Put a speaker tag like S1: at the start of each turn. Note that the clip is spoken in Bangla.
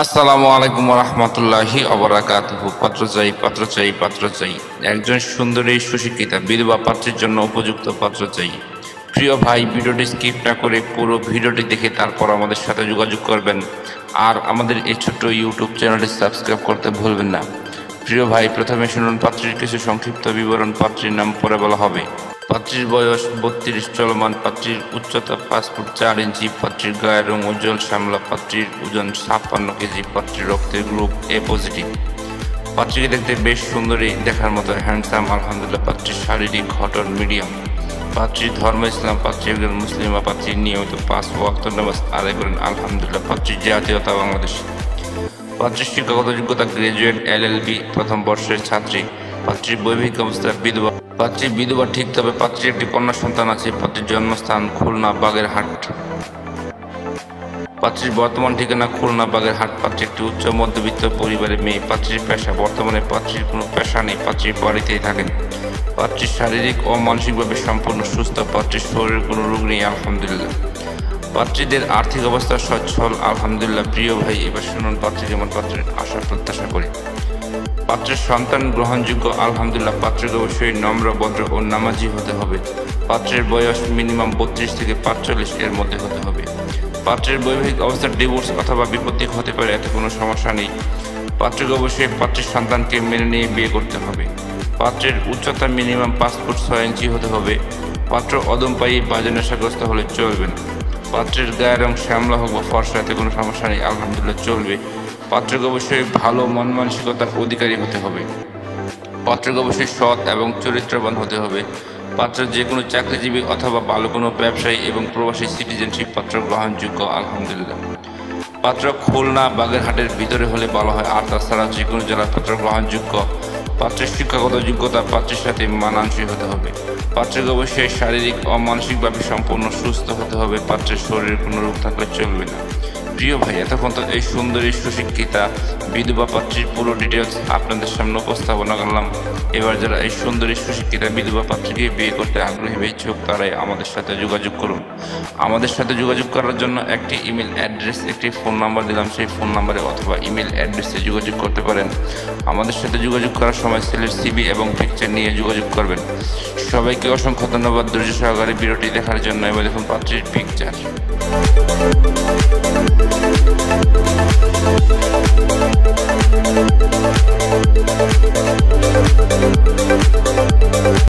S1: আসসালামু আলাইকুম রহমতুল্লাহি অবরাকাতুহু। পাত্র চাই একজন সুন্দরী সুশিক্ষিতা বিধবা পাত্রের জন্য উপযুক্ত পাত্র চাই। প্রিয় ভাই, ভিডিওটি স্কিপ না করে পুরো ভিডিওটি দেখে তারপর আমাদের সাথে যোগাযোগ করবেন। আর আমাদের এই ছোট্ট ইউটিউব চ্যানেলটি সাবস্ক্রাইব করতে ভুলবেন না। প্রিয় ভাই, প্রথমে শুনুন পাত্রীর কিছু সংক্ষিপ্ত বিবরণ। পাত্রীর নাম পরে বলা হবে। পাত্রীর বয়স 32, চলমান। পাত্রীর উচ্চতা 5 ফুট 4 ইঞ্চি। পাত্রীর গায়ের রং উজ্জ্বল শ্যামলা। পাত্রীর ওজন 56 কেজি। পাত্রীর রক্তের গ্রুপ এ পজিটিভ। পাত্রীকে দেখতে বেশ সুন্দরী, দেখার মতো হ্যান্ডসাম আলহামদুলিল্লাহ। পাত্রীর শারীরিক গঠন মিডিয়াম। পাত্রীর ধর্ম ইসলাম। পাত্রী একজন মুসলিমা। পাত্রীর নিয়মিত 5 ওয়াক্ত নামাজ আদায় করেন আলহামদুলিল্লাহ। পাত্রীর জাতীয়তা বাংলাদেশ। পাত্রীর শিক্ষাগত যোগ্যতা গ্রাজুয়েট LLB প্রথম বর্ষের ছাত্রী। পাত্রীর বৈবাহিক অবস্থা বিধবা। পাত্রী বিধবা ঠিক, তবে পাত্রীর একটি কন্যা সন্তান আছে। পাত্রীর জন্মস্থান খুলনা বাগেরহাট। পাত্রীর বর্তমান ঠিকানা খুলনা বাগেরহাট। পাত্রী একটি উচ্চ মধ্যবিত্ত পরিবারের মেয়ে। পাত্রীর পেশা, বর্তমানে পাত্রীর কোনো পেশা নেই, পাত্রীর বাড়িতেই থাকেন। পাত্রীর শারীরিক ও মানসিকভাবে সম্পূর্ণ সুস্থ। পাত্রীর শরীরের কোনো রোগ নেই আলহামদুলিল্লাহ। পাত্রীদের আর্থিক অবস্থা সচ্ছল আলহামদুলিল্লাহ। প্রিয় ভাই, এবার শুনুন পাত্রী যেমন পাত্রের আশা প্রত্যাশা করি। পাত্রের সন্তান গ্রহণযোগ্য আলহামদুলিল্লাহ। পাত্রকে অবশ্যই নম্র, ভদ্র ও নামাজি হতে হবে। পাত্রের বয়স মিনিমাম 32 থেকে 45 এর মধ্যে হতে হবে। পাত্রের বৈবাহিক অবস্থার ডিভোর্স অথবা বিপত্তি হতে পারে, এতে কোনো সমস্যা নেই। পাত্রকে অবশ্যই পাত্রের সন্তানকে মেনে নিয়ে বিয়ে করতে হবে। পাত্রের উচ্চতা মিনিমাম 5 ফুট 6 ইঞ্চি হতে হবে। পাত্র অদম্পায়ী বা নেশাগ্রস্ত হলে চলবে না। পাত্রের গায়ের রং শ্যামলা হোক বা ফর্সা, এতে কোনো সমস্যা নেই আলহামদুলিল্লাহ, চলবে। পাত্রকে অবশ্যই ভালো মন মানসিকতার অধিকারী হতে হবে। পাত্রকে অবশ্যই সৎ এবং চরিত্রবান হতে হবে। পাত্র যে কোনো চাকরিজীবী অথবা ভালো কোনো ব্যবসায়ী এবং প্রবাসী সিটিজেনশিপ পাত্র গ্রহণযোগ্য আলহামদুলিল্লাহ। পাত্র খুলনা বাগেরহাটের ভিতরে হলে ভালো হয়, আর তাছাড়া যে কোনো জেলার পাত্র গ্রহণযোগ্য। পাত্রের শিক্ষাগত যোগ্যতা পাত্রের সাথে মানানসই হতে হবে। পাত্রকে অবশ্যই শারীরিক ও মানসিকভাবে সম্পূর্ণ সুস্থ হতে হবে। পাত্রের শরীরে কোনো রোগ থাকলে চলবে না। প্রিয় ভাই, এতক্ষণ তো এই সুন্দরী সুশিক্ষিতা বিধবা পাত্রীর পুরো ডিটেলস আপনাদের সামনে উপস্থাপনা করলাম। এবার যারা এই সুন্দরী সুশিক্ষিতা বিধবা পাত্রীকে বিয়ে করতে আগ্রহী বা ইচ্ছুক, তারাই আমাদের সাথে যোগাযোগ করুন। আমাদের সাথে যোগাযোগ করার জন্য একটি ইমেল অ্যাড্রেস, একটি ফোন নাম্বার দিলাম। সেই ফোন নাম্বারে অথবা ইমেল অ্যাড্রেসে যোগাযোগ করতে পারেন। আমাদের সাথে যোগাযোগ করার সময় ছেলের CV এবং পিকচার নিয়ে যোগাযোগ করবেন। সবাইকে অসংখ্য ধন্যবাদ ধৈর্য সহকারে ভিডিওটি দেখার জন্য। এবার দেখুন পাত্রীর পিকচার।